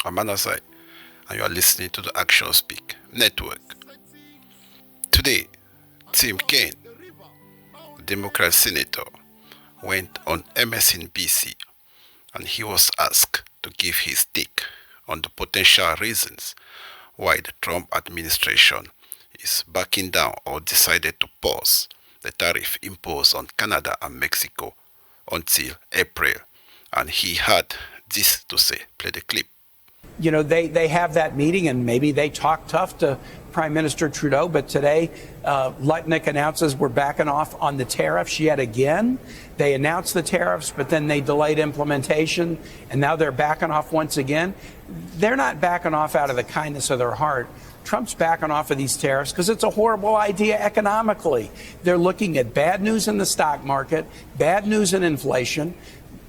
I'm Manasai, and you are listening to the Action Speak Network. Today, Tim Kaine, Democrat senator, went on MSNBC and he was asked to give his take on the potential reasons why the Trump administration is backing down or decided to pause the tariff imposed on Canada and Mexico until April. And he had this to say. Play the clip. You know, they have that meeting and maybe they talk tough to Prime Minister Trudeau, but today Lutnick announces we're backing off on the tariffs yet again. They announced the tariffs, but then they delayed implementation, and now they're backing off once again. They're not backing off out of the kindness of their heart. Trump's backing off of these tariffs because it's a horrible idea economically. They're looking at bad news in the stock market, bad news in inflation.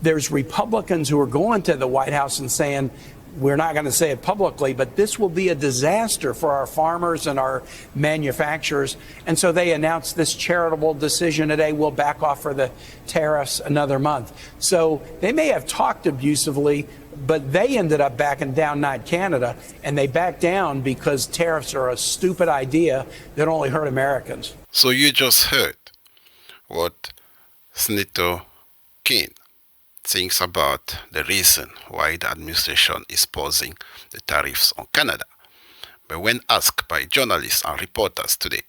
There's Republicans who are going to the White House and saying, we're not going to say it publicly, but this will be a disaster for our farmers and our manufacturers. And so they announced this charitable decision today. We'll back off for the tariffs another month. So they may have talked abusively, but they ended up backing down, not Canada. And they backed down because tariffs are a stupid idea that only hurt Americans. So you just heard what Senator Kaine thinks about the reason why the administration is pausing the tariffs on Canada. But when asked by journalists and reporters today,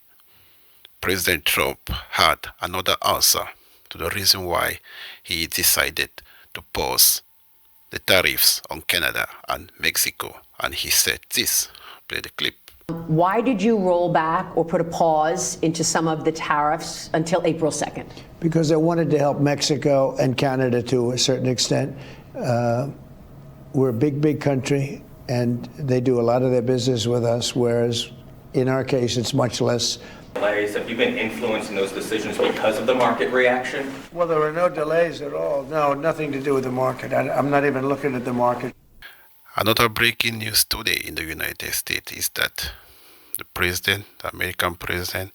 President Trump had another answer to the reason why he decided to pause the tariffs on Canada and Mexico. And he said this. Play the clip. Why did you roll back or put a pause into some of the tariffs until April 2nd? Because I wanted to help Mexico and Canada to a certain extent. We're a big country, and they do a lot of their business with us, whereas in our case, it's much less. Delays, have you been influencing those decisions because of the market reaction? Well, there were no delays at all. No, nothing to do with the market. I'm not even looking at the market. Another breaking news today in the United States is that the American president,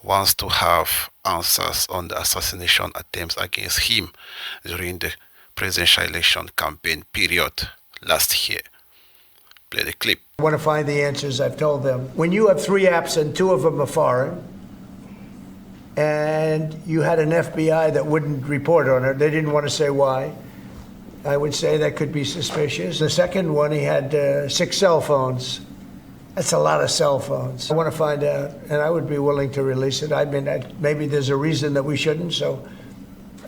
wants to have answers on the assassination attempts against him during the presidential election campaign period last year. Play the clip. I want to find the answers. I've told them. When you have 3 apps and 2 of them are foreign, and you had an FBI that wouldn't report on it, they didn't want to say why, I would say that could be suspicious. The second one, he had 6 cell phones. That's a lot of cell phones. I want to find out, and I would be willing to release it. I mean, maybe there's a reason that we shouldn't, so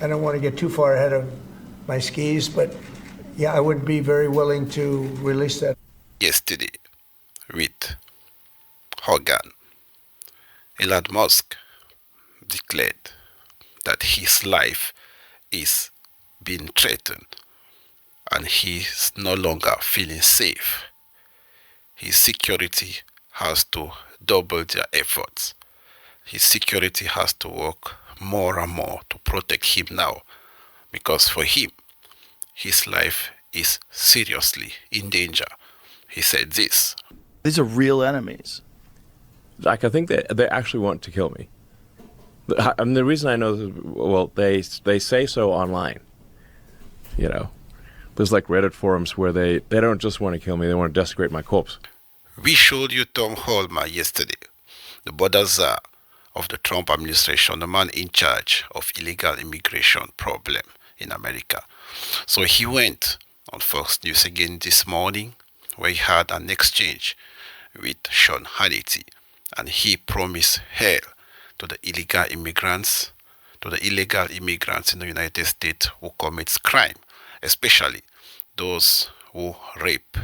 I don't want to get too far ahead of my skis, but yeah, I would be very willing to release that. Yesterday, with ROGAN, Elon Musk declared that his life is being threatened and he's no longer feeling safe. His security has to double their efforts. His security has to work more and more to protect him now, because for him, his life is seriously in danger. He said this. These are real enemies. Like, I think they actually want to kill me. And the reason I know this, well, they say so online. You know, there's like Reddit forums where they don't just want to kill me, they want to desecrate my corpse. We showed you Tom Holman yesterday, the border czar of the Trump administration, the man in charge of illegal immigration problem in America. So he went on Fox News again this morning, where he had an exchange with Sean Hannity, and he promised help to the illegal immigrants in the United States who commit crime, especially those who rape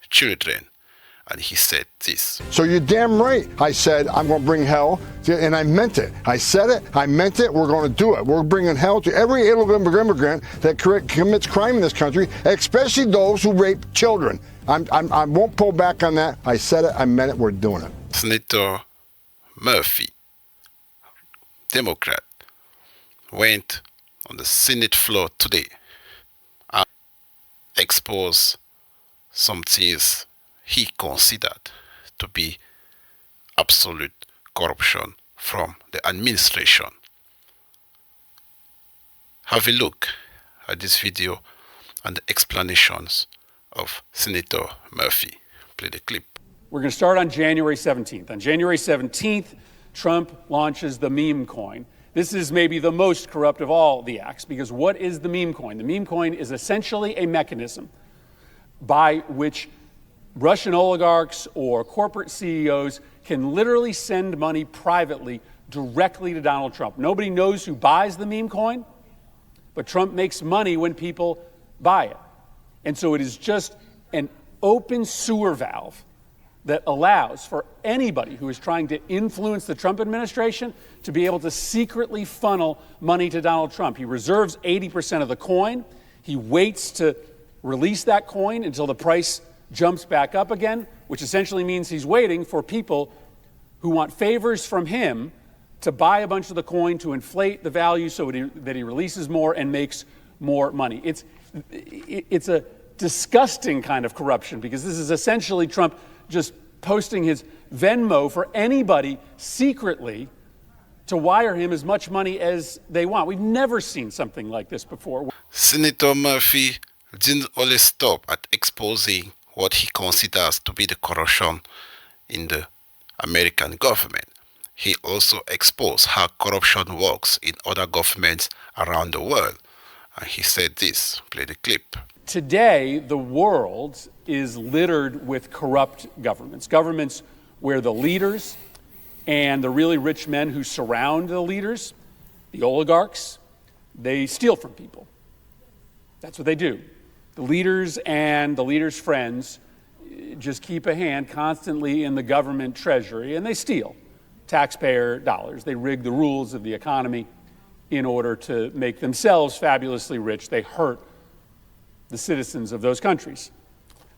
children. And he said this. So you're damn right. I said, I'm going to bring hell, and I meant it. I said it, I meant it, we're going to do it. We're bringing hell to every illegal immigrant that commits crime in this country, especially those who rape children. I won't pull back on that. I said it, I meant it, we're doing it. Senator Murphy, Democrat, went on the Senate floor today and exposed some things he considered to be absolute corruption from the administration. Have a look at this video and the explanations of Senator Murphy. Play the clip. We're going to start on January 17th. On January 17th, Trump launches the meme coin. This is maybe the most corrupt of all the acts, because what is the meme coin? The meme coin is essentially a mechanism by which Russian oligarchs or corporate CEOs can literally send money privately directly to Donald Trump. Nobody knows who buys the meme coin, but Trump makes money when people buy it. And so it is just an open sewer valve that allows for anybody who is trying to influence the Trump administration to be able to secretly funnel money to Donald Trump. He reserves 80% of the coin. He waits to release that coin until the price jumps back up again, which essentially means he's waiting for people who want favors from him to buy a bunch of the coin to inflate the value so that he releases more and makes more money. It's a disgusting kind of corruption, because this is essentially Trump just posting his Venmo for anybody secretly to wire him as much money as they want. We've never seen something like this before. Senator Murphy didn't only stop at exposing what he considers to be the corruption in the American government. He also exposed how corruption works in other governments around the world. And he said this. Play the clip. Today, the world is littered with corrupt governments. Governments where the leaders and the really rich men who surround the leaders, the oligarchs, they steal from people. That's what they do. The leaders and the leaders' friends just keep a hand constantly in the government treasury, and they steal taxpayer dollars. They rig the rules of the economy in order to make themselves fabulously rich. They hurt the citizens of those countries.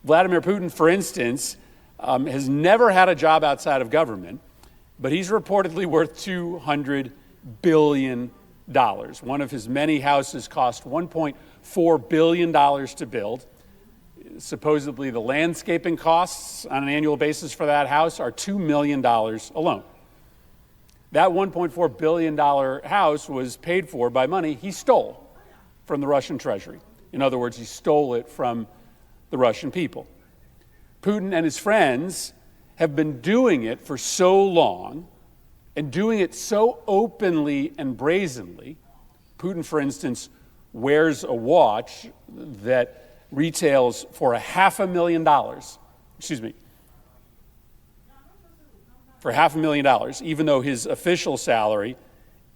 Vladimir Putin, for instance, has never had a job outside of government, but he's reportedly worth $200 billion. One of his many houses cost $1.4 billion to build. Supposedly, the landscaping costs on an annual basis for that house are $2 million alone. That $1.4 billion house was paid for by money he stole from the Russian treasury. In other words, he stole it from the Russian people. Putin and his friends have been doing it for so long and doing it so openly and brazenly. Putin, for instance, wears a watch that retails for $500,000. For $500,000, even though his official salary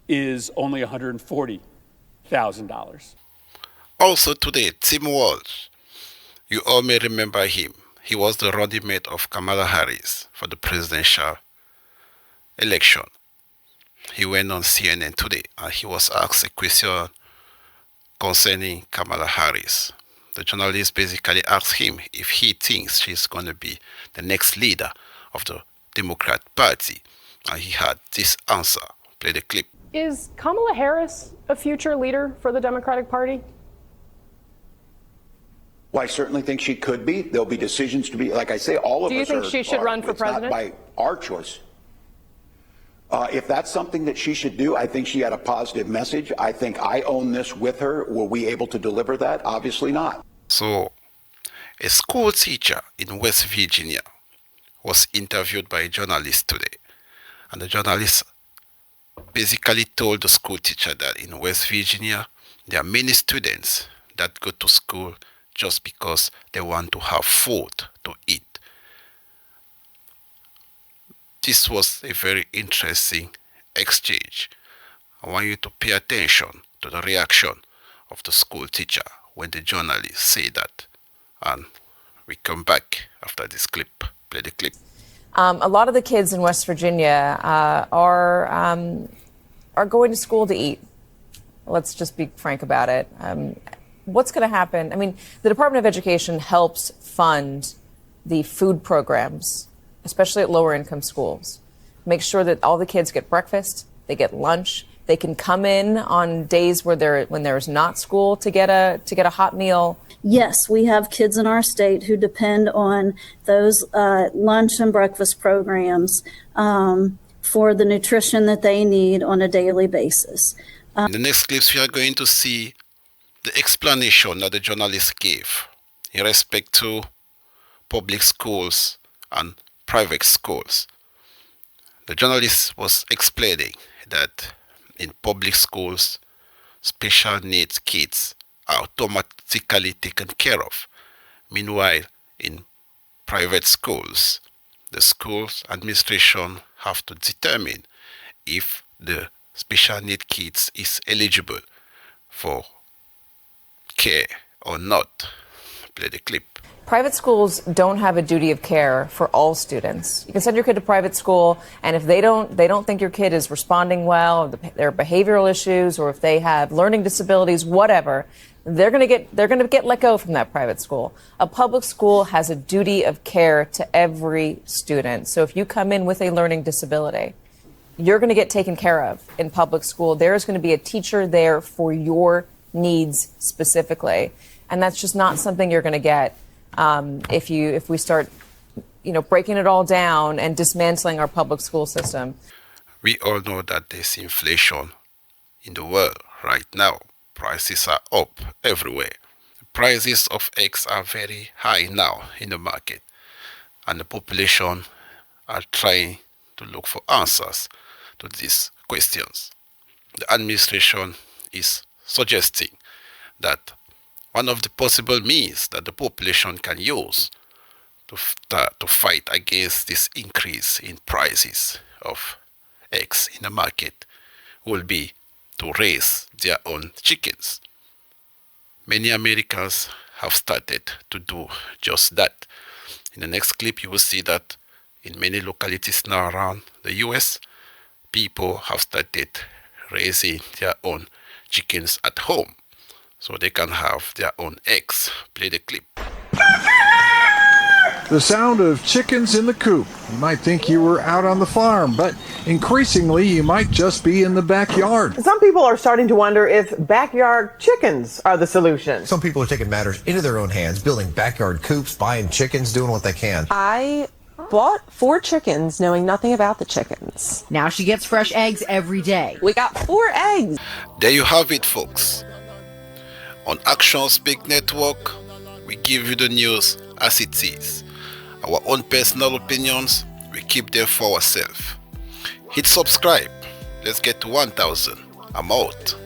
is only $140,000. Also today, Tim Walz. You all may remember him. He was the running mate of Kamala Harris for the presidential election. He went on CNN today and he was asked a question concerning Kamala Harris. The journalist basically asked him if he thinks she's going to be the next leader of the Democrat Party. And he had this answer. Play the clip. Is Kamala Harris a future leader for the Democratic Party? Well, I certainly think she could be. There'll be decisions to be, like I say, all of us. Do you think she should run for president? Not by our choice. If that's something that she should do, I think she had a positive message. I think I own this with her. Were we able to deliver that? Obviously not. So, a school teacher in West Virginia was interviewed by a journalist today. And the journalist basically told the school teacher that in West Virginia, there are many students that go to school just because they want to have food to eat. This was a very interesting exchange. I want you to pay attention to the reaction of the school teacher when the journalist said that. And we come back after this clip. Play the clip. A lot of the kids in West Virginia are going to school to eat. Let's just be frank about it. What's going to happen? I mean, the Department of Education helps fund the food programs, especially at lower income schools. Make sure that all the kids get breakfast, they get lunch, they can come in on days when there's not school to get a hot meal. Yes, we have kids in our state who depend on those lunch and breakfast programs for the nutrition that they need on a daily basis. In the next clips, we are going to see the explanation that the journalist gave in respect to public schools and private schools. The journalist was explaining that in public schools, special needs kids are automatically taken care of. Meanwhile, in private schools, the school's administration have to determine if the special need kids is eligible for care or not. Play the clip. Private schools don't have a duty of care for all students. You can send your kid to private school, and if they don't think your kid is responding well, there are behavioral issues, or if they have learning disabilities, whatever, they're going to get let go from that private school. A public school has a duty of care to every student. So if you come in with a learning disability, you're going to get taken care of in public school. There's going to be a teacher there for your needs specifically, and that's just not something you're going to get if we start, breaking it all down and dismantling our public school system. We all know that there's inflation in the world right now. Prices are up everywhere. The prices of eggs are very high now in the market, and the population are trying to look for answers to these questions. The administration is suggesting that one of the possible means that the population can use to fight against this increase in prices of eggs in the market will be to raise their own chickens. Many Americans have started to do just that. In the next clip, you will see that in many localities now around the US, people have started raising their own chickens at home, so they can have their own eggs. Play the clip. The sound of chickens in the coop. You might think you were out on the farm, but increasingly you might just be in the backyard. Some people are starting to wonder if backyard chickens are the solution. Some people are taking matters into their own hands, building backyard coops, buying chickens, doing what they can. I bought 4 chickens knowing nothing about the chickens. Now she gets fresh eggs every day. We got 4 eggs. There you have it, folks. On Action Speak Network, we give you the news as it is. Our own personal opinions, we keep them for ourselves. Hit subscribe. Let's get to 1,000. I'm out.